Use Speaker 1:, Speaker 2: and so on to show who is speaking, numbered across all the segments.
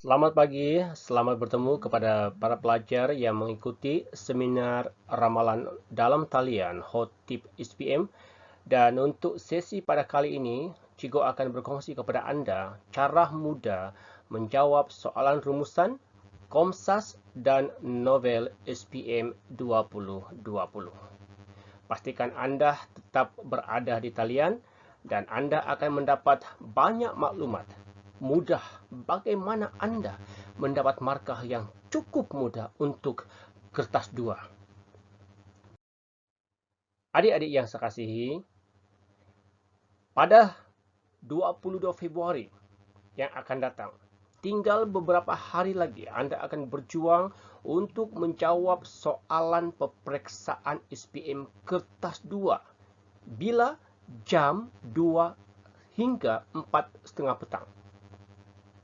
Speaker 1: Selamat pagi, selamat bertemu kepada para pelajar yang mengikuti seminar ramalan dalam talian Hot Tip SPM. Dan untuk sesi pada kali ini, Cikgu akan berkongsi kepada anda cara mudah menjawab soalan rumusan, Komsas dan novel SPM 2020. Pastikan anda tetap berada di talian dan anda akan mendapat banyak maklumat mudah bagaimana anda mendapat markah yang cukup mudah untuk kertas 2. Adik-adik yang saya kasihi, pada 22 Februari yang akan datang, tinggal beberapa hari lagi anda akan berjuang untuk menjawab soalan peperiksaan SPM kertas 2 bila jam 2 hingga 4.30 petang.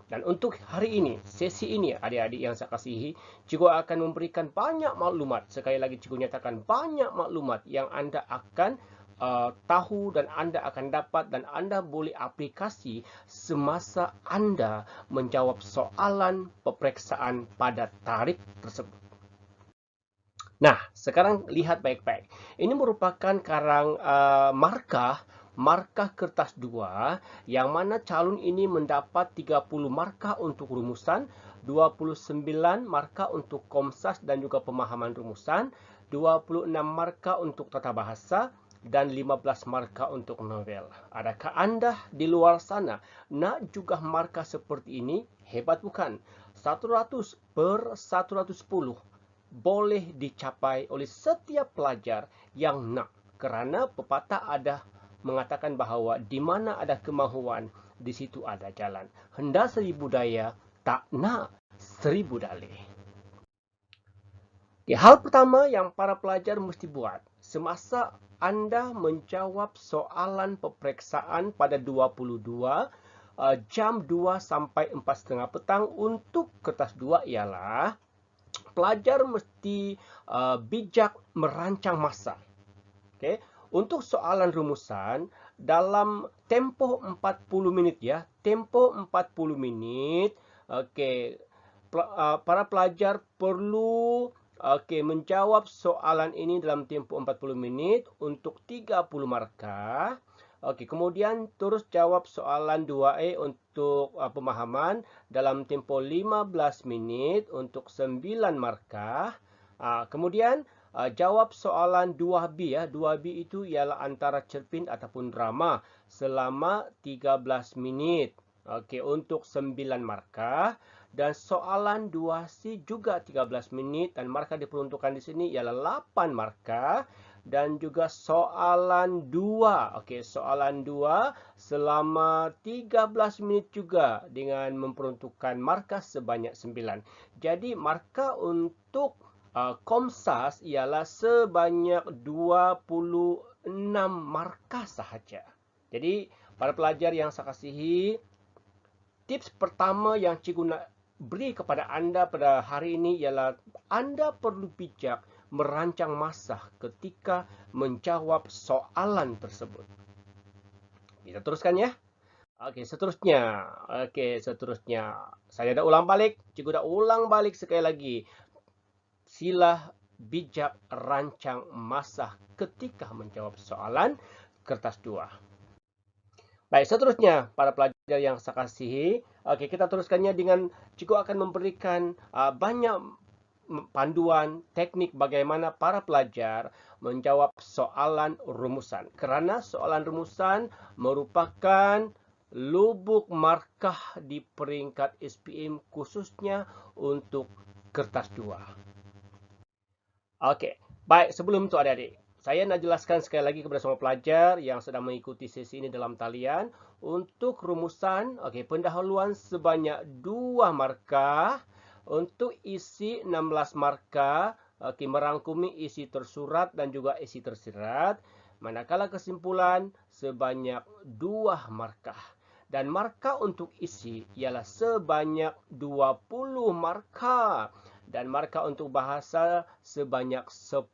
Speaker 1: Dan untuk hari ini, sesi ini, adik-adik yang saya kasihi, cikgu akan memberikan banyak maklumat. Sekali lagi, cikgu nyatakan banyak maklumat yang anda akan tahu dan anda akan dapat dan anda boleh aplikasi semasa anda menjawab soalan peperiksaan pada tarikh tersebut. Nah, sekarang lihat baik-baik. Ini merupakan karang markah kertas 2 yang mana calon ini mendapat 30 markah untuk rumusan, 29 markah untuk komsas dan juga pemahaman rumusan, 26 markah untuk tata bahasa, dan 15 markah untuk novel. Adakah anda di luar sana nak juga markah seperti ini? Hebat bukan? 100 per 110 boleh dicapai oleh setiap pelajar yang nak, kerana pepatah ada mengatakan bahawa di mana ada kemahuan, di situ ada jalan. Hendak 1000 daya, tak nak 1000 dalih. Okay, hal pertama yang para pelajar mesti buat semasa anda menjawab soalan peperiksaan pada 22 jam 2 sampai 4.30 petang untuk kertas 2 ialah pelajar mesti bijak merancang masa. Okay. Untuk soalan rumusan, dalam tempoh 40 minit ya, tempoh 40 minit, okay, para pelajar perlu menjawab soalan ini dalam tempoh 40 minit untuk 30 markah. Okey, kemudian terus jawab soalan 2A untuk pemahaman dalam tempoh 15 minit untuk 9 markah. Kemudian jawab soalan 2B ya. 2B itu ialah antara cerpen ataupun drama selama 13 minit. Okey, untuk 9 markah. Dan soalan 2C juga 13 minit dan markah diperuntukkan di sini ialah 8 markah. Dan juga soalan 2. Okey, soalan 2 selama 13 minit juga dengan memperuntukkan markah sebanyak 9. Jadi markah untuk Komsas ialah sebanyak 26 markah sahaja. Jadi para pelajar yang saya kasihi, tips pertama yang cikgu nak beri kepada anda pada hari ini ialah anda perlu bijak merancang masa ketika menjawab soalan tersebut. Kita teruskan ya. Okey, seterusnya. Okey, seterusnya. Saya dah ulang balik. Cikgu dah ulang balik sekali lagi. Sila bijak rancang masa ketika menjawab soalan kertas 2. Baik, seterusnya para pelajar yang saya kasihi, okey, kita teruskannya dengan cikgu akan memberikan banyak panduan teknik bagaimana para pelajar menjawab soalan rumusan. Kerana soalan rumusan merupakan lubuk markah di peringkat SPM khususnya untuk kertas 2. Okey, baik, sebelum itu adik-adik, saya nak jelaskan sekali lagi kepada semua pelajar yang sedang mengikuti sesi ini dalam talian. Untuk rumusan, okey, pendahuluan sebanyak 2 markah. Untuk isi 16 markah, okey, merangkumi isi tersurat dan juga isi tersirat. Manakala kesimpulan sebanyak 2 markah. Dan markah untuk isi ialah sebanyak 20 markah. Dan markah untuk bahasa sebanyak 10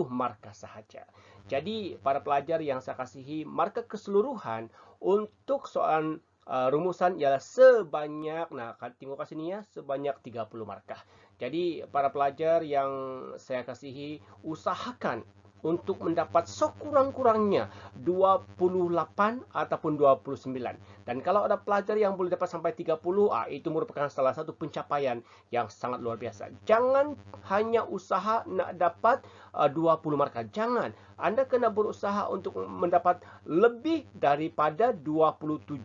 Speaker 1: markah sahaja. Jadi, para pelajar yang saya kasihi, markah keseluruhan untuk soalan rumusan ialah sebanyak, nah tengok kat sini ya, sebanyak 30 markah. Jadi para pelajar yang saya kasihi, usahakan untuk mendapat sekurang-kurangnya 28 ataupun 29. Dan kalau ada pelajar yang boleh dapat sampai 30, itu merupakan salah satu pencapaian yang sangat luar biasa. Jangan hanya usaha nak dapat 20 markah. Jangan. Anda kena berusaha untuk mendapat lebih daripada 27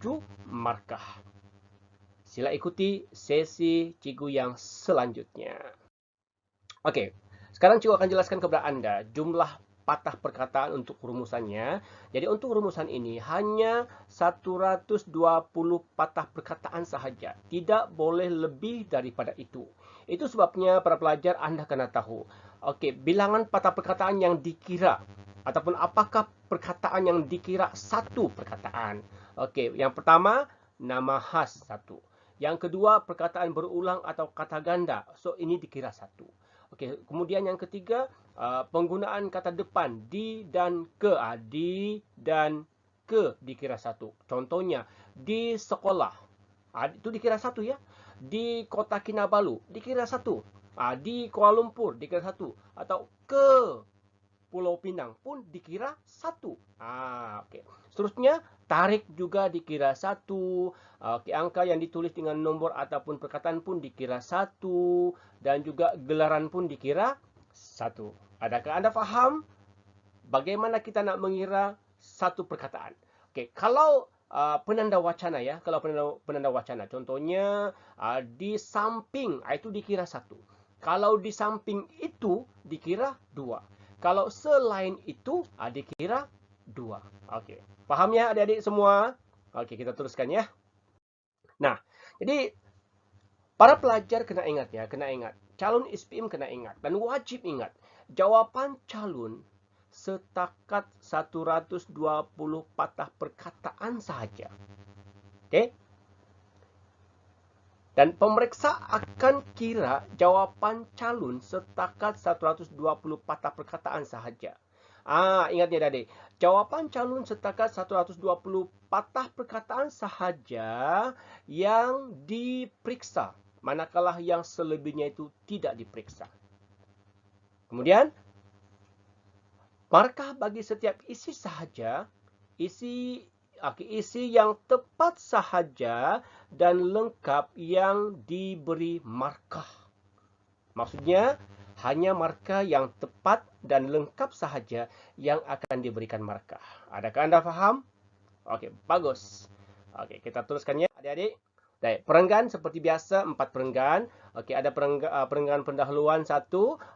Speaker 1: markah. Sila ikuti sesi cikgu yang selanjutnya. Okey, sekarang cikgu akan jelaskan kepada anda jumlah patah perkataan untuk rumusannya. Jadi untuk rumusan ini hanya 120 patah perkataan sahaja. Tidak boleh lebih daripada itu. Itu sebabnya para pelajar anda kena tahu. Okey, bilangan patah perkataan yang dikira ataupun apakah perkataan yang dikira satu perkataan. Okey, yang pertama nama khas satu. Yang kedua perkataan berulang atau kata ganda. So ini dikira satu. Okey, kemudian yang ketiga penggunaan kata depan di dan ke. Di dan ke dikira satu. Contohnya di sekolah. Itu dikira satu ya. Di Kota Kinabalu dikira satu. Di Kuala Lumpur dikira satu. Atau ke Pulau Pinang pun dikira satu. Okey. Seterusnya tarik juga dikira satu. Angka yang ditulis dengan nombor ataupun perkataan pun dikira satu. Dan juga gelaran pun dikira satu. Adakah anda faham bagaimana kita nak mengira satu perkataan? Okey, kalau penanda wacana ya, kalau penanda wacana, contohnya di samping, itu dikira satu. Kalau di samping itu dikira dua. Kalau selain itu dikira dua. Okey, faham ya adik-adik semua? Okey, kita teruskan ya. Nah, jadi para pelajar kena ingat ya, kena ingat. Calon SPM kena ingat dan wajib ingat. Jawapan calon setakat 120 patah perkataan sahaja. Okey? Dan pemeriksa akan kira jawapan calon setakat 120 patah perkataan sahaja. Ingat ya adik. Jawapan calon setakat 120 patah perkataan sahaja yang diperiksa. Manakala yang selebihnya itu tidak diperiksa. Kemudian, markah bagi setiap isi sahaja, isi yang tepat sahaja dan lengkap yang diberi markah. Maksudnya, hanya markah yang tepat dan lengkap sahaja yang akan diberikan markah. Adakah anda faham? Okey, bagus. Okey, kita teruskan ya adik-adik. Baik, perenggan seperti biasa 4 perenggan. Okey, ada perenggan pendahuluan 1,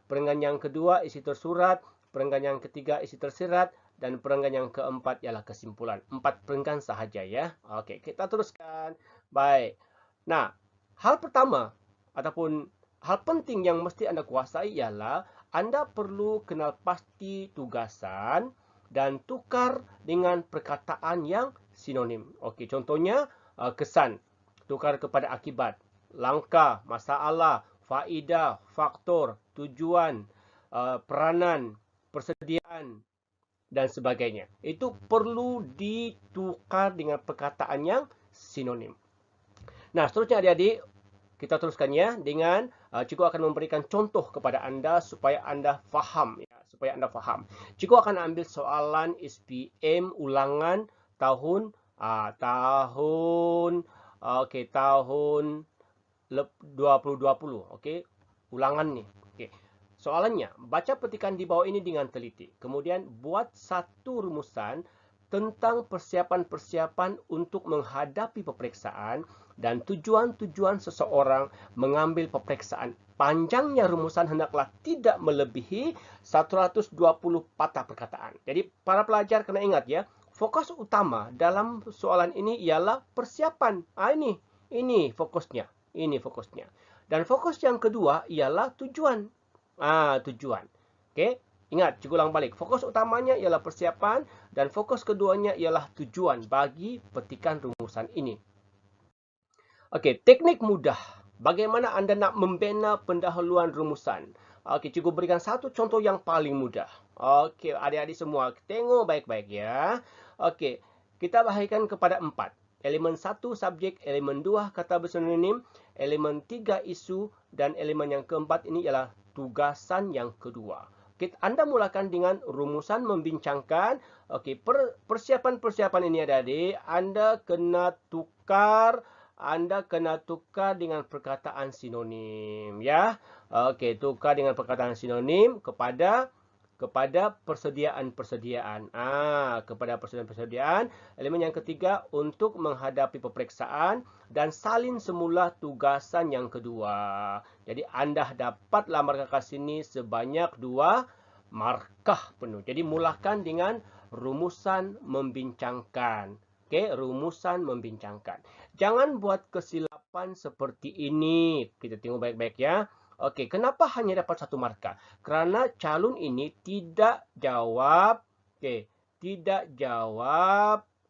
Speaker 1: perenggan yang kedua isi tersurat, perenggan yang ketiga isi tersirat dan perenggan yang keempat ialah kesimpulan. 4 perenggan sahaja ya. Okey, kita teruskan. Baik. Nah, hal pertama ataupun hal penting yang mesti anda kuasai ialah anda perlu kenal pasti tugasan dan tukar dengan perkataan yang sinonim. Okey, contohnya kesan tukar kepada akibat, langkah, masalah, faedah, faktor, tujuan, peranan, persediaan dan sebagainya. Itu perlu ditukar dengan perkataan yang sinonim. Nah, seterusnya adik-adik, kita teruskan ya dengan cikgu akan memberikan contoh kepada anda supaya anda faham ya, supaya anda faham. Cikgu akan ambil soalan SPM ulangan tahun tahun 2020. Okey, ulangan ni. Okey. Soalannya, baca petikan di bawah ini dengan teliti. Kemudian buat satu rumusan tentang persiapan-persiapan untuk menghadapi peperiksaan dan tujuan-tujuan seseorang mengambil peperiksaan. Panjangnya rumusan hendaklah tidak melebihi 120 patah perkataan. Jadi para pelajar kena ingat ya, fokus utama dalam soalan ini ialah persiapan. Ini fokusnya. Ini fokusnya. Dan fokus yang kedua ialah tujuan. Tujuan. Okey. Ingat, cikgu ulang balik. Fokus utamanya ialah persiapan dan fokus keduanya ialah tujuan bagi petikan rumusan ini. Okey, teknik mudah. Bagaimana anda nak membina pendahuluan rumusan? Okey, cikgu berikan satu contoh yang paling mudah. Okey, adik-adik semua, tengok baik-baik ya. Okey, kita bahagikan kepada 4. elemen 1 subjek, elemen 2 kata bersinonim, elemen 3 isu, dan elemen yang keempat ini ialah tugasan yang kedua. Okey, anda mulakan dengan rumusan membincangkan. Okey, persiapan-persiapan ini adik-adik, Anda kena tukar dengan perkataan sinonim, ya. Okey, tukar dengan perkataan sinonim kepada persediaan-persediaan. Kepada persediaan-persediaan. Elemen yang ketiga untuk menghadapi peperiksaan dan salin semula tugasan yang kedua. Jadi anda dapatlah markah sini sebanyak 2 markah penuh. Jadi mulakan dengan rumusan membincangkan. Okey, rumusan membincangkan. Jangan buat kesilapan seperti ini. Kita tengok baik-baik ya. Okey, kenapa hanya dapat 1 markah? Kerana calon ini tidak jawab,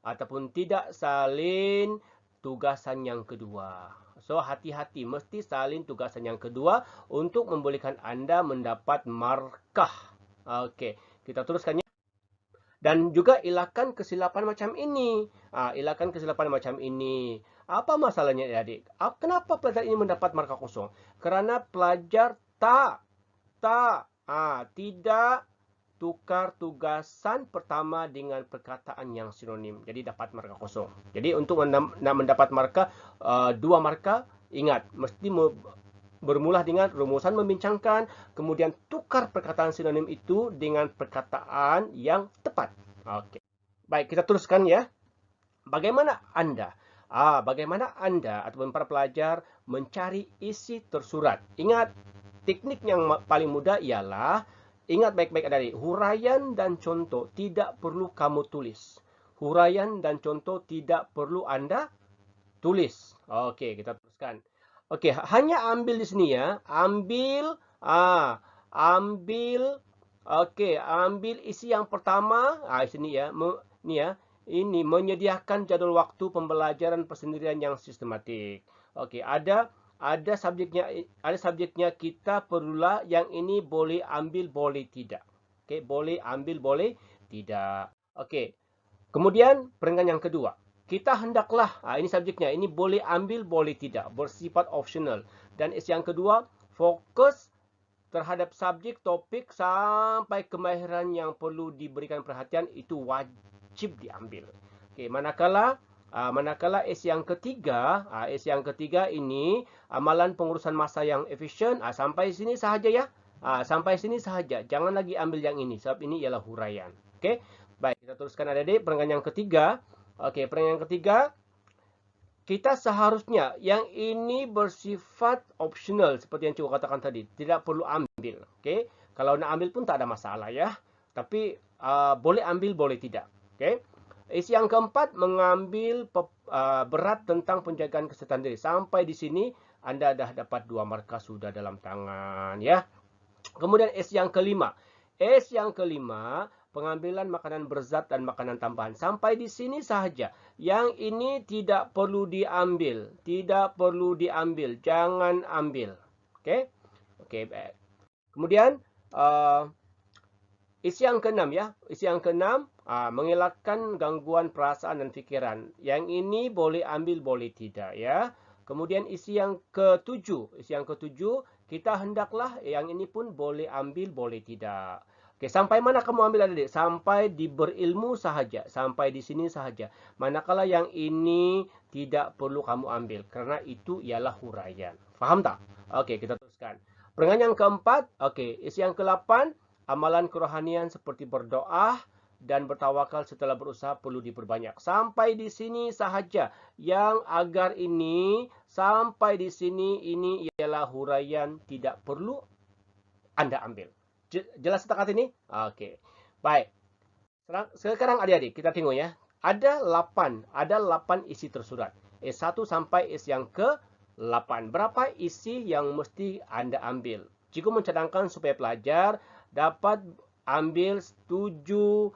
Speaker 1: ataupun tidak salin tugasan yang kedua. So, hati-hati, mesti salin tugasan yang kedua untuk membolehkan anda mendapat markah. Okey, kita teruskan ya. Dan juga elakkan kesilapan macam ini. Elakkan kesilapan macam ini. Apa masalahnya adik? Kenapa pelajar ini mendapat markah kosong? Kerana pelajar tidak tukar tugasan pertama dengan perkataan yang sinonim. Jadi dapat markah kosong. Jadi untuk nak mendapat markah 2 markah, ingat mesti bermula dengan rumusan membincangkan, kemudian tukar perkataan sinonim itu dengan perkataan yang tepat. Okey. Baik, kita teruskan ya. Bagaimana anda ataupun para pelajar mencari isi tersurat? Ingat, teknik yang paling mudah ialah, ingat baik-baik adik, huraian dan contoh tidak perlu kamu tulis. Huraian dan contoh tidak perlu anda tulis. Okey, kita teruskan. Okey, hanya ambil di sini ya. Ambil isi yang pertama. Sini ya. Ni ya. Ini menyediakan jadual waktu pembelajaran persendirian yang sistematik. Okey, ada subjeknya kita perlulah yang ini boleh ambil boleh tidak. Okey, boleh ambil boleh tidak. Okey. Kemudian perenggan yang kedua. Kita hendaklah, ini subjeknya, ini boleh ambil boleh tidak, bersifat optional. Dan isi yang kedua, fokus terhadap subjek topik sampai kemahiran yang perlu diberikan perhatian itu wajib diambil. Okey, manakala isi yang ketiga, ini amalan pengurusan masa yang efisien, sampai sini sahaja ya. Sampai sini sahaja. Jangan lagi ambil yang ini sebab ini ialah huraian. Okey. Baik, kita teruskan adik-adik perenggan yang ketiga. Okey, perenggan yang ketiga, kita seharusnya yang ini bersifat optional seperti yang cikgu katakan tadi, tidak perlu ambil. Okey, kalau nak ambil pun tak ada masalah ya. Tapi boleh ambil boleh tidak. Okey. Isi yang keempat, mengambil berat tentang penjagaan kesihatan diri. Sampai di sini anda dah dapat 2 markah sudah dalam tangan ya. Kemudian isi yang kelima. Pengambilan makanan berzat dan makanan tambahan. Sampai di sini sahaja. Yang ini tidak perlu diambil. Jangan ambil. Okey. Okey, baik. Kemudian isi yang keenam ya. Isi yang keenam, mengelakkan gangguan perasaan dan fikiran. Yang ini boleh ambil boleh tidak ya. Kemudian isi yang ketujuh, kita hendaklah yang ini pun boleh ambil boleh tidak. Okey, sampai mana kamu ambil adik? Sampai di berilmu sahaja. Sampai di sini sahaja. Manakala yang ini tidak perlu kamu ambil. Kerana itu ialah huraian. Faham tak? Okey, kita teruskan. Perenggan yang keempat. Okey, isi yang ke-8. Amalan kerohanian seperti berdoa dan bertawakal setelah berusaha perlu diperbanyak. Sampai di sini sahaja. Yang agar ini, sampai di sini, ini ialah huraian. Tidak perlu anda ambil. Jelas setakat ini? Okey. Baik. Sekarang adik-adik, kita tengok ya. Ada 8 isi tersurat. S1 sampai S yang ke-8. Berapa isi yang mesti anda ambil? Cikgu mencadangkan supaya pelajar dapat ambil 7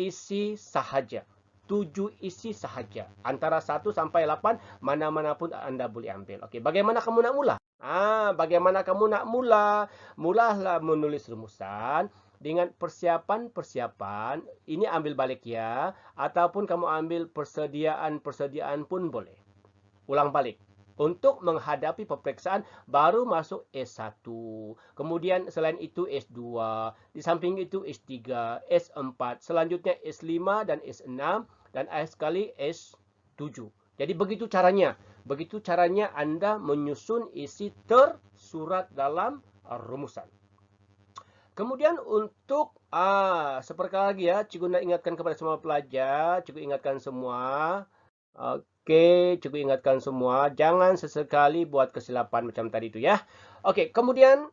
Speaker 1: isi sahaja. 7 isi sahaja. Antara 1 sampai 8, mana-mana pun anda boleh ambil. Okey, bagaimana kamu nak mula? Bagaimana kamu nak mula? Mulalah menulis rumusan dengan persiapan-persiapan, ini ambil balik ya, ataupun kamu ambil persediaan-persediaan pun boleh. Ulang balik. Untuk menghadapi peperiksaan baru masuk S1. Kemudian selain itu S2. Di samping itu S3, S4. Selanjutnya S5 dan S6. Dan akhir sekali S7. Jadi begitu caranya. Begitu caranya Anda menyusun isi tersurat dalam rumusan. Kemudian untuk seperti lagi ya, cikgu nak ingatkan kepada semua pelajar, cikgu ingatkan semua. Oke, cikgu ingatkan semua, jangan sesekali buat kesilapan macam tadi itu ya. Oke, kemudian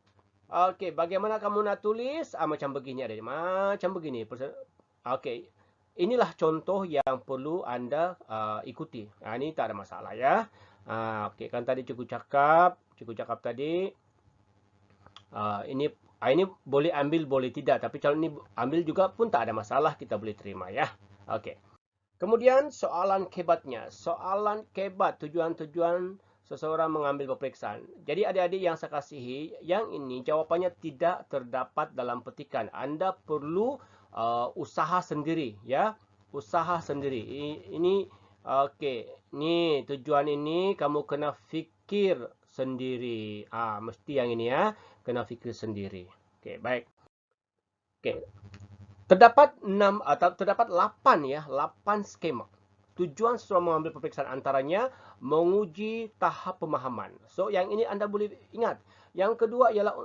Speaker 1: bagaimana kamu nak tulis? Macam begini ada, macam begini. Oke, inilah contoh yang perlu Anda ikuti. Ini tak ada masalah ya. Oke, kan tadi cikgu cakap tadi ini boleh ambil, boleh tidak. Tapi kalau ini ambil juga pun tak ada masalah, kita boleh terima ya. Oke. Kemudian soalan kebatnya. Soalan kebat, tujuan-tujuan seseorang mengambil peperiksaan. Jadi adik-adik yang saya kasihi, yang ini jawapannya tidak terdapat dalam petikan. Anda perlu usaha sendiri ya. Usaha sendiri. Ini Ini tujuan ini kamu kena fikir sendiri. Mesti yang ini ya. Kena fikir sendiri. Baik. Terdapat 8 skema. Tujuan seseorang mengambil peperiksaan antaranya menguji tahap pemahaman. So yang ini Anda boleh ingat. Yang kedua ialah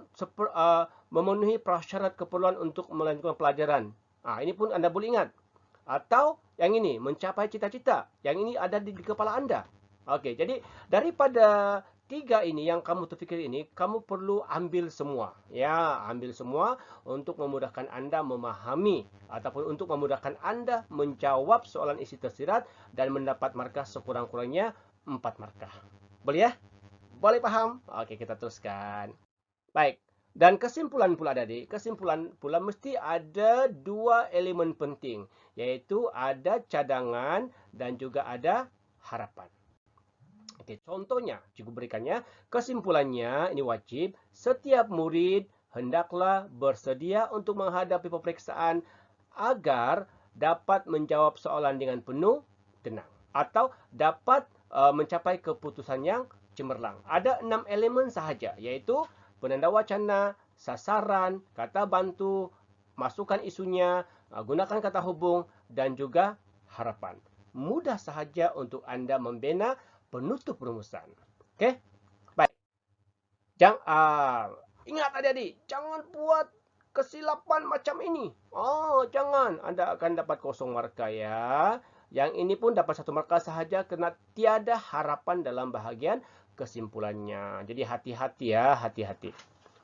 Speaker 1: memenuhi prasyarat keperluan untuk melanjutkan pelajaran. Ini pun Anda boleh ingat. Atau yang ini mencapai cita-cita. Yang ini ada di kepala Anda. Jadi daripada 3 ini yang kamu terfikir ini, kamu perlu ambil semua. Ya, ambil semua untuk memudahkan Anda memahami ataupun untuk memudahkan Anda menjawab soalan isi tersirat dan mendapat markah sekurang-kurangnya 4 markah. Boleh ya? Boleh paham? Kita teruskan. Baik. Dan kesimpulan pula adik, kesimpulan pula mesti ada 2 elemen penting, yaitu ada cadangan dan juga ada harapan. Contohnya, cikgu berikannya, kesimpulannya ini wajib, setiap murid hendaklah bersedia untuk menghadapi peperiksaan agar dapat menjawab soalan dengan penuh tenang atau dapat mencapai keputusan yang cemerlang. Ada 6 elemen sahaja, yaitu penanda wacana, sasaran, kata bantu, masukkan isunya, gunakan kata hubung, dan juga harapan. Mudah sahaja untuk Anda membina penutup rumusan. Baik. Ingat adik-adik, jangan buat kesilapan macam ini. Jangan. Anda akan dapat 0 markah ya. Yang ini pun dapat 1 markah sahaja kerana tiada harapan dalam bahagian kesimpulannya. Jadi hati-hati ya, hati-hati.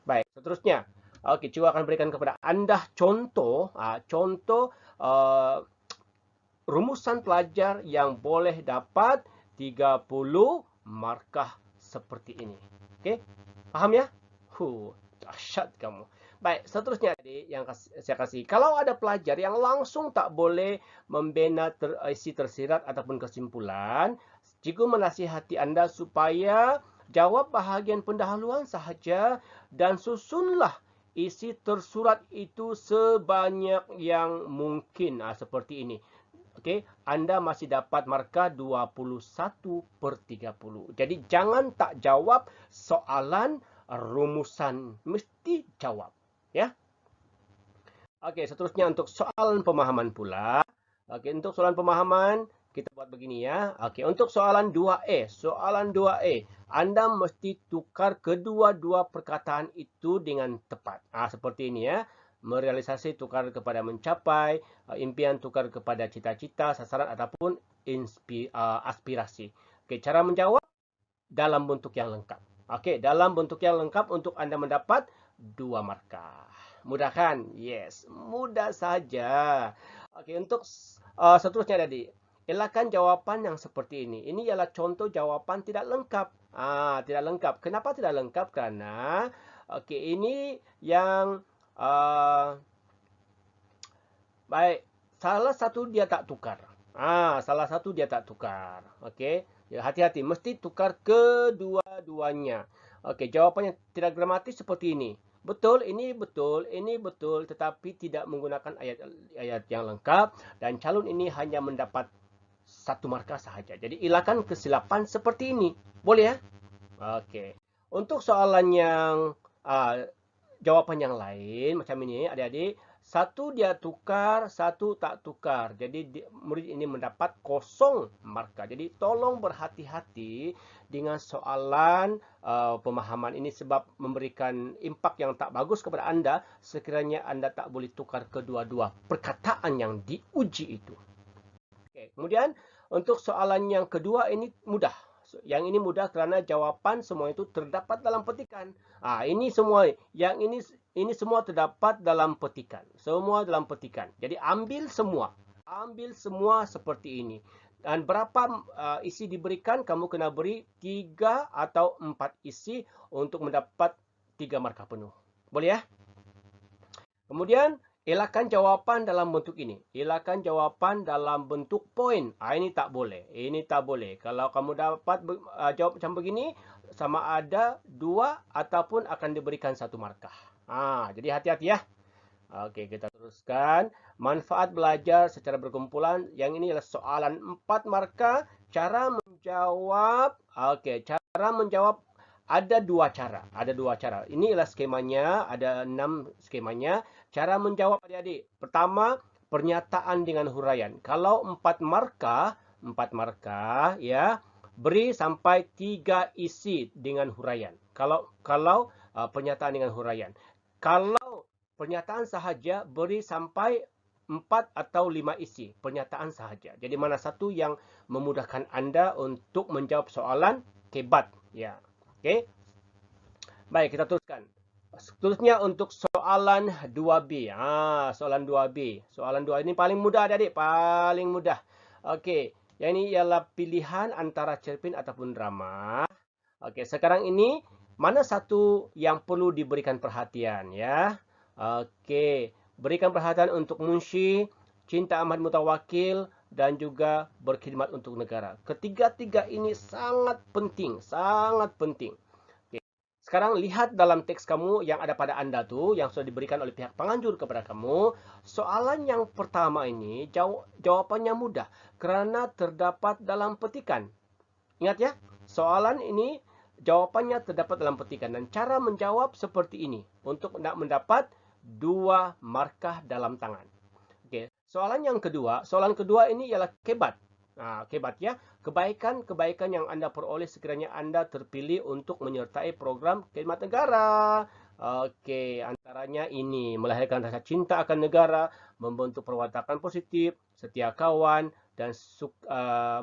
Speaker 1: Baik, seterusnya. Cikgu akan berikan kepada Anda contoh rumusan pelajar yang boleh dapat 30 markah seperti ini. Paham ya? Dahsyat kamu. Baik, seterusnya adik yang saya kasih. Kalau ada pelajar yang langsung tak boleh membina isi tersirat ataupun kesimpulan, cikgu menasihati Anda supaya jawab bahagian pendahuluan sahaja dan susunlah isi tersurat itu sebanyak yang mungkin. Seperti ini. Anda masih dapat markah 21/30. Jadi jangan tak jawab soalan rumusan. Mesti jawab. Ya. Seterusnya untuk soalan pemahaman pula. Untuk soalan pemahaman, kita buat begini ya. Untuk soalan 2E. Soalan 2E. Anda mesti tukar kedua-dua perkataan itu dengan tepat. Seperti ini ya. Merealisasi tukar kepada mencapai, impian tukar kepada cita-cita, sasaran ataupun aspirasi. Cara menjawab dalam bentuk yang lengkap. Dalam bentuk yang lengkap untuk Anda mendapat 2 markah. Mudah kan? Yes, mudah saja. Untuk seterusnya tadi, elakkan jawapan yang seperti ini. Ini ialah contoh jawapan tidak lengkap. Tidak lengkap. Kenapa tidak lengkap? Karena ini yang baik, salah satu dia tak tukar. Salah satu dia tak tukar. Hati-hati, mesti tukar kedua-duanya. Jawapannya tidak gramatis seperti ini. Betul, ini betul, tetapi tidak menggunakan ayat-ayat yang lengkap dan calon ini hanya mendapat satu markah sahaja. Jadi ilakan kesilapan seperti ini. Boleh ya? Oke. Untuk soalan yang uh, jawapan yang lain macam ini, adik-adik, satu dia tukar, satu tak tukar. Jadi murid ini mendapat kosong markah. Jadi tolong berhati-hati dengan soalan pemahaman ini sebab memberikan impak yang tak bagus kepada Anda sekiranya Anda tak boleh tukar kedua-dua perkataan yang diuji itu. Oke, kemudian untuk soalan yang kedua ini mudah. Yang ini mudah kerana jawapan semua itu terdapat dalam petikan. Ini semua, yang ini semua terdapat dalam petikan. Semua dalam petikan. Jadi ambil semua seperti ini. Dan berapa isi diberikan, kamu kena beri 3 atau 4 isi untuk mendapat 3 markah penuh. Boleh ya? Kemudian elakkan jawapan dalam bentuk ini. Elakkan jawapan dalam bentuk poin. Ini tak boleh. Ini tak boleh. Kalau kamu dapat jawab macam begini, sama ada 2 ataupun akan diberikan 1 markah. Jadi hati-hati ya. Okey, kita teruskan. Manfaat belajar secara berkumpulan. Yang ini adalah soalan 4 markah. Cara menjawab. Okey, cara menjawab ada 2 cara. Ada 2 cara. Ini adalah skemanya. Ada 6 skemanya. Cara menjawab adik-adik. Pertama, pernyataan dengan huraian. Kalau 4 markah ya, beri sampai 3 isi dengan huraian. Kalau pernyataan dengan huraian. Kalau pernyataan sahaja, beri sampai 4 atau 5 isi. Pernyataan sahaja. Jadi mana satu yang memudahkan Anda untuk menjawab soalan kebat. Ya. Okey. Baik, kita teruskan. Seterusnya untuk soalan 2B. Soalan 2B. Soalan 2 ini paling mudah adik-adik. Paling mudah. Okey. Yang ini ialah pilihan antara cerpen ataupun drama. Okey. Sekarang ini, mana satu yang perlu diberikan perhatian ya? Okey. Berikan perhatian untuk Munshi, Cinta Ahmad Mutawakil dan juga Berkhidmat untuk Negara. Ketiga-tiga ini sangat penting. Sangat penting. Sekarang lihat dalam teks kamu yang ada pada Anda tu, yang sudah diberikan oleh pihak penganjur kepada kamu. Soalan yang pertama ini, jawapannya mudah. Kerana terdapat dalam petikan. Ingat ya, soalan ini jawapannya terdapat dalam petikan. Dan cara menjawab seperti ini. Untuk nak mendapat 2 markah dalam tangan. Okey, soalan kedua ini ialah kebat. Kebat ya. Kebaikan yang Anda peroleh sekiranya Anda terpilih untuk menyertai program khidmat negara. Okey, antaranya ini melahirkan rasa cinta akan negara, membentuk perwatakan positif, setia kawan dan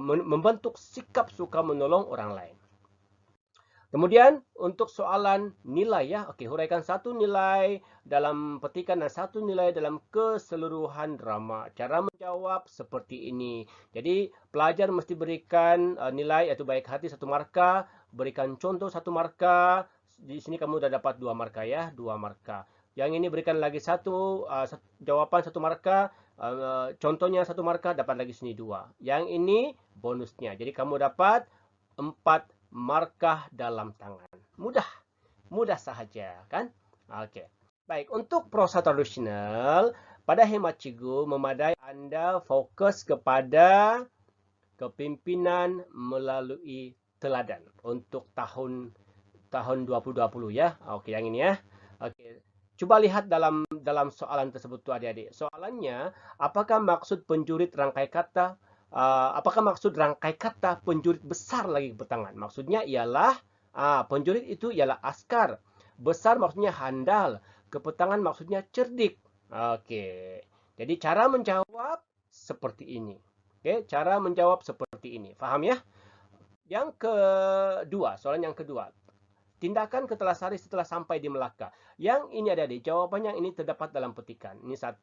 Speaker 1: membentuk sikap suka menolong orang lain. Kemudian untuk soalan nilai ya. Okey, huraikan 1 nilai dalam petikan dan 1 nilai dalam keseluruhan drama. Cara menjawab seperti ini. Jadi pelajar mesti berikan nilai iaitu baik hati 1 markah, berikan contoh 1 markah. Di sini kamu dah dapat 2 markah ya, 2 markah. Yang ini berikan lagi jawapan 1 markah, contohnya 1 markah, dapat lagi sini 2. Yang ini bonusnya. Jadi kamu dapat 4 markah dalam tangan. Mudah sahaja kan? Okey. Baik, untuk prosa tradisional, pada hemat cikgu memadai Anda fokus kepada kepimpinan melalui teladan untuk tahun 2020 ya. Okey, yang ini ya. Okey. Cuba lihat dalam soalan tersebut tu adik-adik. Soalannya, apakah maksud penjurit rangkai kata penjurit besar lagi kepetangan? Maksudnya ialah penjurit itu ialah askar. Besar maksudnya handal. Kepetangan maksudnya cerdik. Okey. Jadi cara menjawab seperti ini. Okey, cara menjawab seperti ini. Faham ya? Yang kedua, soalan yang kedua. Tindakan ke Telasari setelah sampai di Melaka. Yang ini ada di jawabannya ini terdapat dalam petikan. Ini 1,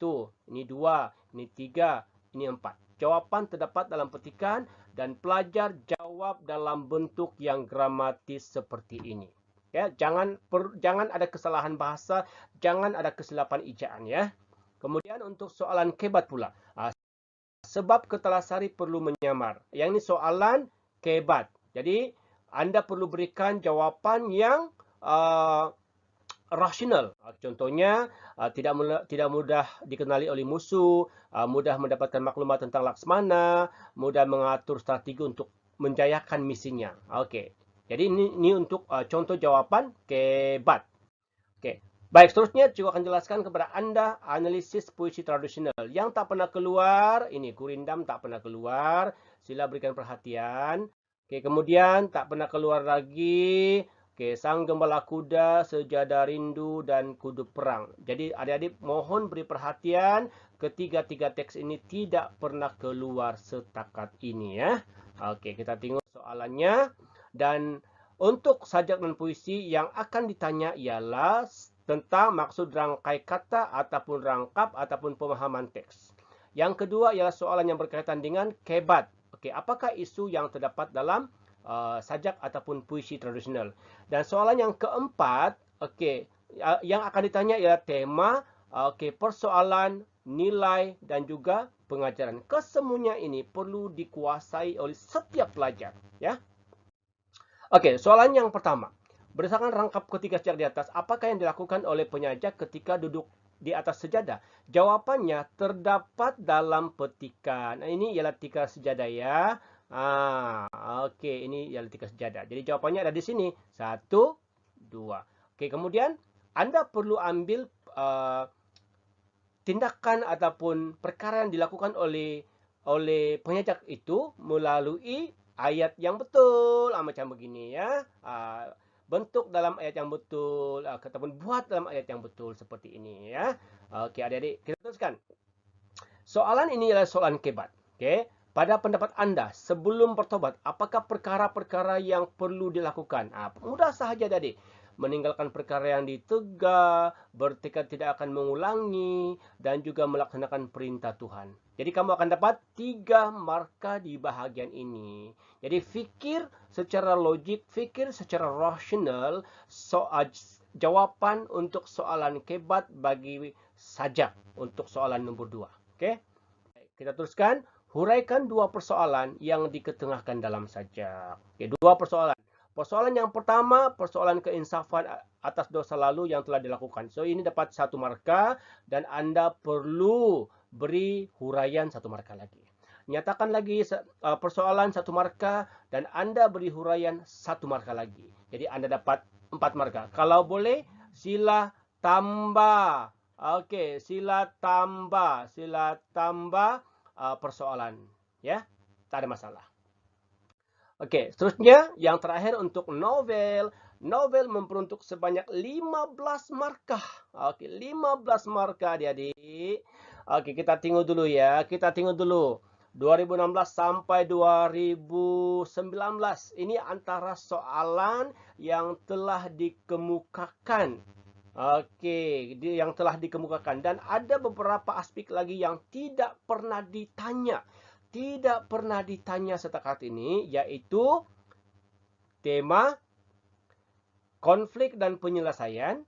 Speaker 1: ini 2, ini 3, ini 4. Jawapan terdapat dalam petikan dan pelajar jawab dalam bentuk yang gramatis seperti ini. Ya, jangan ada kesalahan bahasa, jangan ada kesilapan ejaan ya. Kemudian untuk soalan kebat pula. Sebab ke Telasari perlu menyamar. Yang ini soalan kebat. Jadi Anda perlu berikan jawapan yang rasional. Contohnya, tidak mudah dikenali oleh musuh, mudah mendapatkan maklumat tentang Laksmana, mudah mengatur strategi untuk menjayakan misinya. Oke. Jadi ini untuk contoh jawaban kebat. Oke. Baik, seterusnya juga akan jelaskan kepada Anda analisis puisi tradisional yang tak pernah keluar. Ini Gurindam tak pernah keluar. Sila berikan perhatian. Oke, kemudian tak pernah keluar lagi. Oke, Sang Gembala Kuda, Sejadah Rindu, dan Kudu Perang. Jadi adik-adik mohon beri perhatian. Ketiga-tiga teks ini tidak pernah keluar setakat ini ya. Oke, kita tengok soalannya. Dan untuk sajak dan puisi yang akan ditanya ialah tentang maksud rangkai kata ataupun rangkap ataupun pemahaman teks. Yang kedua ialah soalan yang berkaitan dengan kebat. Okey, apakah isu yang terdapat dalam sajak ataupun puisi tradisional? Dan soalan yang keempat, okey, yang akan ditanya ialah tema, okey, persoalan, nilai dan juga pengajaran. Kesemuanya ini perlu dikuasai oleh setiap pelajar, ya. Okey, soalan yang pertama. Berdasarkan rangkap ketiga sejak di atas, apakah yang dilakukan oleh penyajak ketika duduk di atas sejadah? Jawapannya terdapat dalam petikan. Ini ialah tikar sejadah ya. Okey, ini ialah tikar sejadah. Jadi jawapannya ada di sini. 1, 2. Okey, kemudian Anda perlu ambil tindakan ataupun perkara yang dilakukan oleh penyajak itu melalui ayat yang betul. Macam begini ya. Bentuk dalam ayat yang betul ataupun buat dalam ayat yang betul seperti ini ya. Okey adik-adik, kita teruskan. Soalan ini adalah soalan kebat. Okey, pada pendapat Anda sebelum bertobat, apakah perkara-perkara yang perlu dilakukan? Mudah sahaja adik-adik. Meninggalkan perkara yang ditegak, bertekad tidak akan mengulangi, dan juga melaksanakan perintah Tuhan. Jadi kamu akan dapat 3 marka di bahagian ini. Jadi fikir secara logik, fikir secara rasional, jawapan untuk soalan kebat bagi sajak untuk soalan nombor 2. Okey? Kita teruskan. Huraikan 2 persoalan yang diketengahkan dalam sajak. Okey, 2 persoalan. Persoalan yang pertama, persoalan keinsafan atas dosa lalu yang telah dilakukan. So, ini dapat 1 marka dan Anda perlu beri huraian 1 marka lagi. Nyatakan lagi persoalan 1 marka dan Anda beri huraian 1 marka lagi. Jadi Anda dapat 4 marka. Kalau boleh, sila tambah. Okey, sila tambah persoalan. Ya, tak ada masalah. Okey, seterusnya yang terakhir untuk novel. Novel memperuntuk sebanyak 15 markah. Okey, 15 markah adik-adik. Okey, kita tengok dulu ya. Kita tengok dulu. 2016 sampai 2019. Ini antara soalan yang telah dikemukakan. Okey, yang telah dikemukakan. Dan ada beberapa aspek lagi yang tidak pernah ditanya. Tidak pernah ditanya setakat ini, yaitu tema, konflik dan penyelesaian,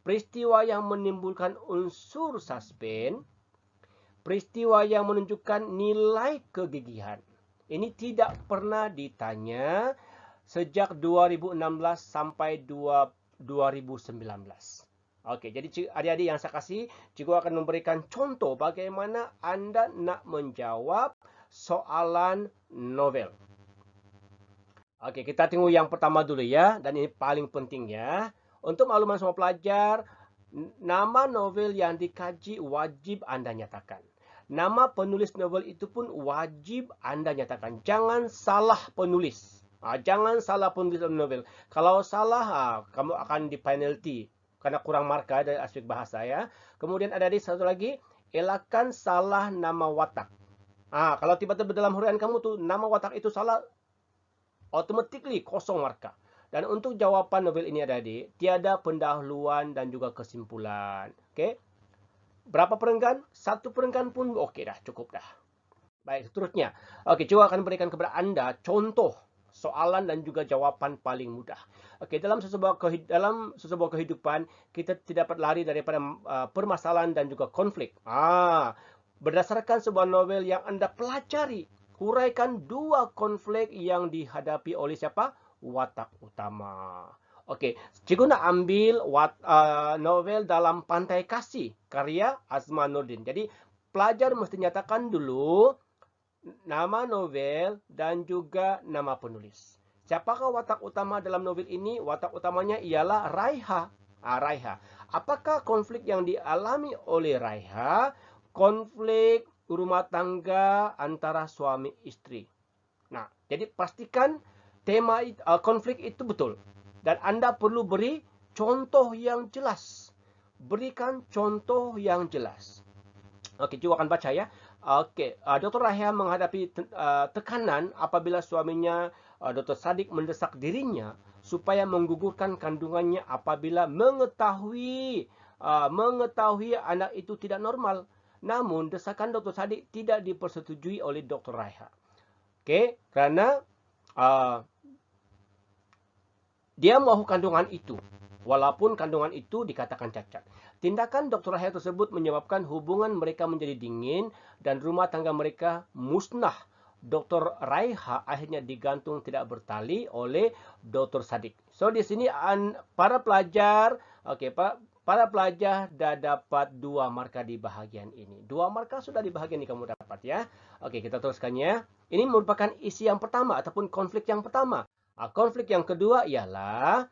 Speaker 1: peristiwa yang menimbulkan unsur suspense, peristiwa yang menunjukkan nilai kegigihan. Ini tidak pernah ditanya sejak 2016 sampai 2019. Okey, jadi adik-adik yang saya kasih, cikgu akan memberikan contoh bagaimana Anda nak menjawab soalan novel. Okey, kita tengok yang pertama dulu ya, dan ini paling penting ya. Untuk makluman semua pelajar, nama novel yang dikaji wajib Anda nyatakan. Nama penulis novel itu pun wajib Anda nyatakan. Jangan salah penulis. Jangan salah penulis novel. Kalau salah, kamu akan dipenalti. Karena kurang markah dari aspek bahasa ya. Kemudian ada di satu lagi, elakkan salah nama watak. Kalau tiba-tiba dalam huraian kamu tuh nama watak itu salah, automatically kosong markah. Dan untuk jawapan novel ini ada di tiada pendahuluan dan juga kesimpulan. Okey. Berapa perenggan? 1 perenggan pun okey dah, cukup dah. Baik, seterusnya. Okey, coba akan berikan kepada Anda contoh soalan dan juga jawapan paling mudah. Okey, dalam sesebuah kehidupan kita tidak dapat lari daripada permasalahan dan juga konflik. Berdasarkan sebuah novel yang Anda pelajari, huraikan 2 konflik yang dihadapi oleh siapa? Watak utama. Oke, cikgu nak ambil novel Dalam Pantai Kasih karya Azman Nurdin. Jadi pelajar mesti nyatakan dulu nama novel dan juga nama penulis. Siapakah watak utama dalam novel ini? Watak utamanya ialah Raiha. Raiha. Apakah konflik yang dialami oleh Raiha? Konflik rumah tangga antara suami istri. Nah, jadi pastikan tema konflik itu betul. Dan Anda perlu beri contoh yang jelas. Berikan contoh yang jelas. Oke, cikgu akan baca ya. Oke, Dr. Rahia menghadapi tekanan apabila suaminya Dr. Sadik mendesak dirinya supaya menggugurkan kandungannya apabila mengetahui anak itu tidak normal. Namun, desakan Dr. Sadik tidak dipersetujui oleh Dr. Rahia. Oke, karena dia mahu kandungan itu, walaupun kandungan itu dikatakan cacat. Tindakan Dr. Rahia tersebut menyebabkan hubungan mereka menjadi dingin dan rumah tangga mereka musnah. Dr. Raiha akhirnya digantung tidak bertali oleh Dr. Sadik. So di sini para pelajar, para pelajar dah dapat 2 markah di bahagian ini. 2 markah sudah di bahagian ini kamu dapat ya. Oke, kita teruskannya. Ini merupakan isi yang pertama ataupun konflik yang pertama. Konflik yang kedua ialah,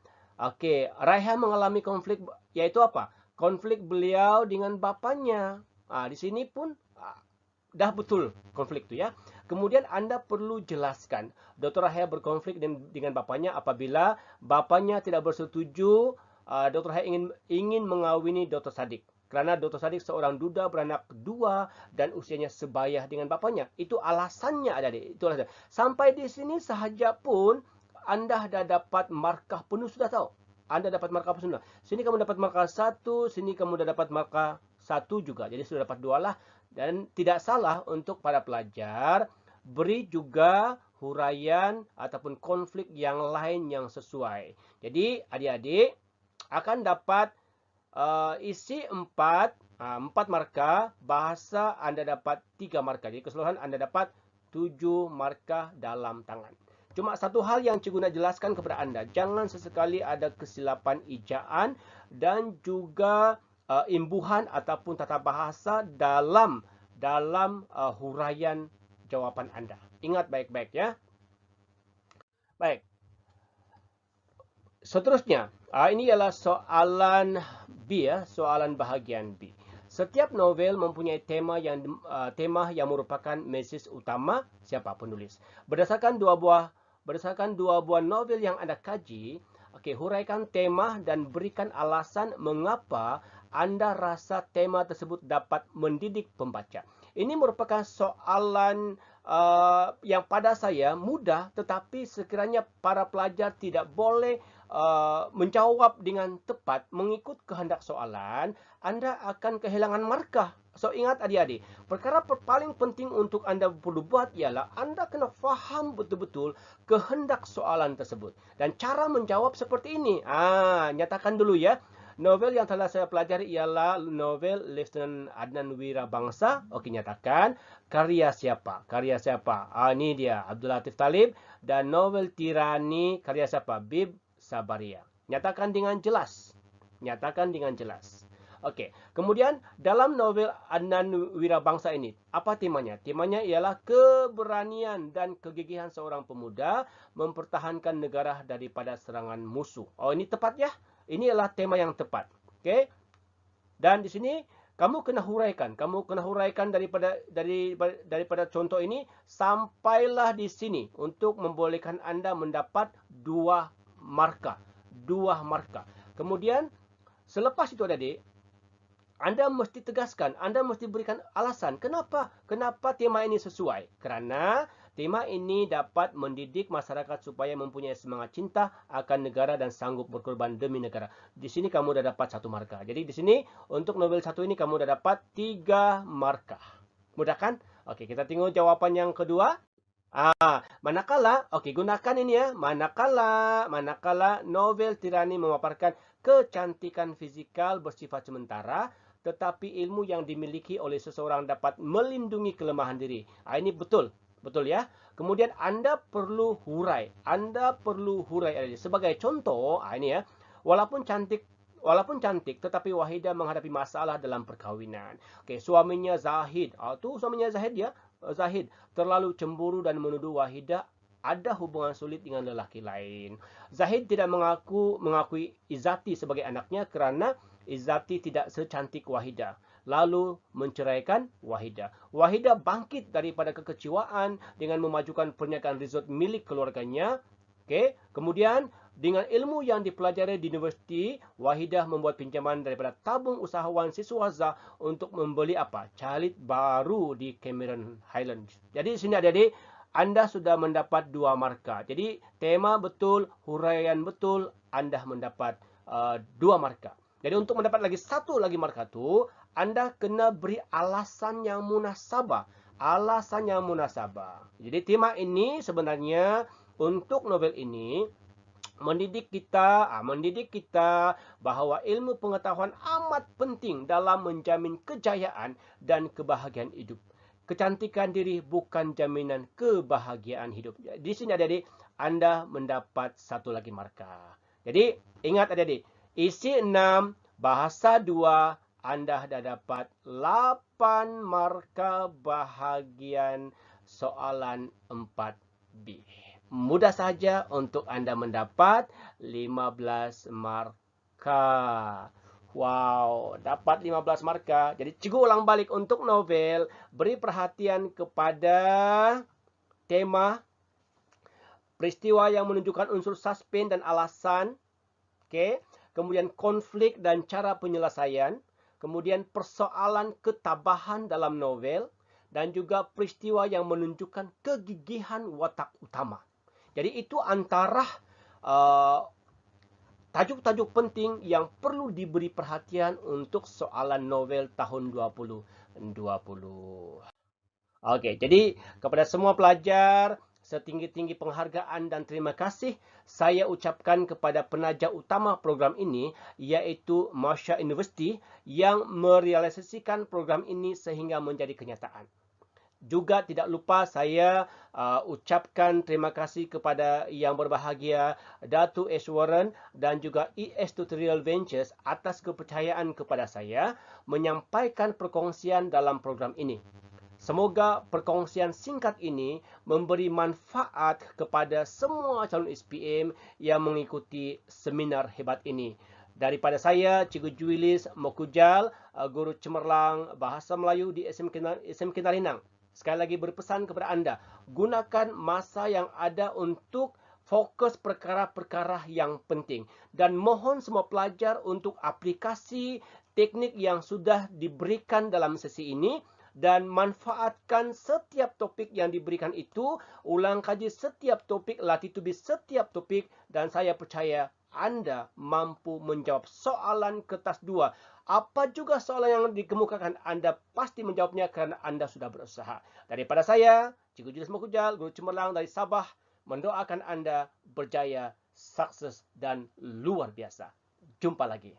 Speaker 1: Raiha mengalami konflik, yaitu apa? Konflik beliau dengan bapaknya. Di sini pun dah betul konflik itu ya. Kemudian Anda perlu jelaskan, Dr. Raiha berkonflik dengan bapaknya apabila bapaknya tidak bersetuju. Dr. Raiha ingin mengawini Dr. Sadik. Karena Dr. Sadik seorang duda beranak 2 dan usianya sebaya dengan bapaknya. Itu alasannya adik-adik. Itu alasannya. Sampai di sini sahaja pun Anda dah dapat markah penuh, sudah tahu. Anda dapat markah penuh. Sini kamu dapat markah 1, sini kamu dah dapat markah 1 juga. Jadi sudah dapat 2 lah. Dan tidak salah untuk para pelajar beri juga huraian ataupun konflik yang lain yang sesuai. Jadi adik-adik akan dapat isi 4 markah, bahasa Anda dapat 3 markah. Jadi keseluruhan Anda dapat 7 markah dalam tangan. Cuma satu hal yang cikgu nak jelaskan kepada Anda. Jangan sesekali ada kesilapan ejaan dan juga imbuhan ataupun tata bahasa dalam huraian jawapan Anda. Ingat baik-baik ya. Baik. Seterusnya, ini ialah soalan B ya, soalan bahagian B. Setiap novel mempunyai tema yang merupakan mesej utama siapa penulis. Berdasarkan dua buah novel yang Anda kaji, huraikan tema dan berikan alasan mengapa Anda rasa tema tersebut dapat mendidik pembaca. Ini merupakan soalan yang pada saya mudah, tetapi sekiranya para pelajar tidak boleh menjawab dengan tepat mengikut kehendak soalan, Anda akan kehilangan markah. So ingat adik-adik, perkara paling penting untuk Anda perlu buat ialah Anda kena faham betul-betul kehendak soalan tersebut. Dan cara menjawab seperti ini. Nyatakan dulu ya. Novel yang telah saya pelajari ialah novel Lieutenant Adnan Wirabangsa. Nyatakan. Karya siapa? Karya siapa? Ini dia, Abdul Latif Talib. Dan novel Tirani, karya siapa? Bib Sabaria. Nyatakan dengan jelas. Nyatakan dengan jelas. Kemudian dalam novel Adnan Wirabangsa ini, apa temanya? Temanya ialah keberanian dan kegigihan seorang pemuda mempertahankan negara daripada serangan musuh. Ini tepat ya? Ini adalah tema yang tepat. Dan di sini kamu kena huraikan. Kamu kena huraikan daripada contoh ini sampailah di sini untuk membolehkan Anda mendapat 2 markah. 2 markah. Kemudian selepas itu adik-adik, Anda mesti tegaskan, Anda mesti berikan alasan kenapa tema ini sesuai. Kerana tema ini dapat mendidik masyarakat supaya mempunyai semangat cinta akan negara dan sanggup berkorban demi negara. Di sini kamu dah dapat 1 markah. Jadi di sini untuk novel 1 ini kamu dah dapat 3 markah. Mudah kan? Kita tengok jawapan yang kedua. Manakala, gunakan ini ya. Manakala novel Tirani memaparkan kecantikan fizikal bersifat sementara, tetapi ilmu yang dimiliki oleh seseorang dapat melindungi kelemahan diri. Ini betul. Betul ya? Kemudian Anda perlu hurai. Anda perlu hurai adik-adik. Sebagai contoh, ini ya. Walaupun cantik, tetapi Wahidah menghadapi masalah dalam perkawinan. Okey, suaminya Zahid. Tu suaminya Zahid ya. Zahid terlalu cemburu dan menuduh Wahidah ada hubungan sulit dengan lelaki lain. Zahid tidak mengakui Izzati sebagai anaknya kerana Izzati tidak secantik Wahidah. Lalu menceraikan Wahidah. Wahidah bangkit daripada kekecewaan dengan memajukan pernikahan resort milik keluarganya. Okey, kemudian dengan ilmu yang dipelajari di universiti, Wahidah membuat pinjaman daripada tabung usahawan Siswaza untuk membeli chalit baru di Cameron Highlands. Jadi di sini adik-adik, Anda sudah mendapat 2 markah. Jadi tema betul, huraian betul, Anda mendapat 2 markah. Jadi untuk mendapat lagi 1 lagi markah tu, Anda kena beri alasan yang munasabah. Alasan yang munasabah. Jadi tema ini sebenarnya untuk novel ini mendidik kita bahawa ilmu pengetahuan amat penting dalam menjamin kejayaan dan kebahagiaan hidup. Kecantikan diri bukan jaminan kebahagiaan hidup. Di sini adik-adik, Anda mendapat 1 lagi markah. Jadi, ingat adik-adik, isi 6, bahasa 2, Anda dah dapat 8 markah bahagian soalan 4B. Mudah saja untuk Anda mendapat 15 markah. Wow, dapat 15 markah. Jadi cikgu ulang balik untuk novel, beri perhatian kepada tema, peristiwa yang menunjukkan unsur suspense dan alasan, okey. Kemudian konflik dan cara penyelesaian, kemudian persoalan ketabahan dalam novel, dan juga peristiwa yang menunjukkan kegigihan watak utama. Jadi itu antara tajuk-tajuk penting yang perlu diberi perhatian untuk soalan novel tahun 2020. Okey, jadi kepada semua pelajar, setinggi-tinggi penghargaan dan terima kasih saya ucapkan kepada penaja utama program ini, iaitu Masya University yang merealisasikan program ini sehingga menjadi kenyataan. Juga tidak lupa saya ucapkan terima kasih kepada yang berbahagia Datuk Eswaran dan juga ES Tutorial Ventures atas kepercayaan kepada saya menyampaikan perkongsian dalam program ini. Semoga perkongsian singkat ini memberi manfaat kepada semua calon SPM yang mengikuti seminar hebat ini. Daripada saya, Cikgu Juilis Mokujal, Guru Cemerlang Bahasa Melayu di SMK Narinang. Sekali lagi berpesan kepada anda, gunakan masa yang ada untuk fokus perkara-perkara yang penting. Dan mohon semua pelajar untuk aplikasi teknik yang sudah diberikan dalam sesi ini dan manfaatkan setiap topik yang diberikan itu, ulang kaji setiap topik, latih tulis setiap topik, dan saya percaya anda mampu menjawab soalan kertas 2. Apa juga soalan yang dikemukakan, Anda pasti menjawabnya kerana Anda sudah berusaha. Daripada saya, Cikgu Julius Mokujal, Guru Cemerlang dari Sabah, mendoakan Anda berjaya, sukses dan luar biasa. Jumpa lagi.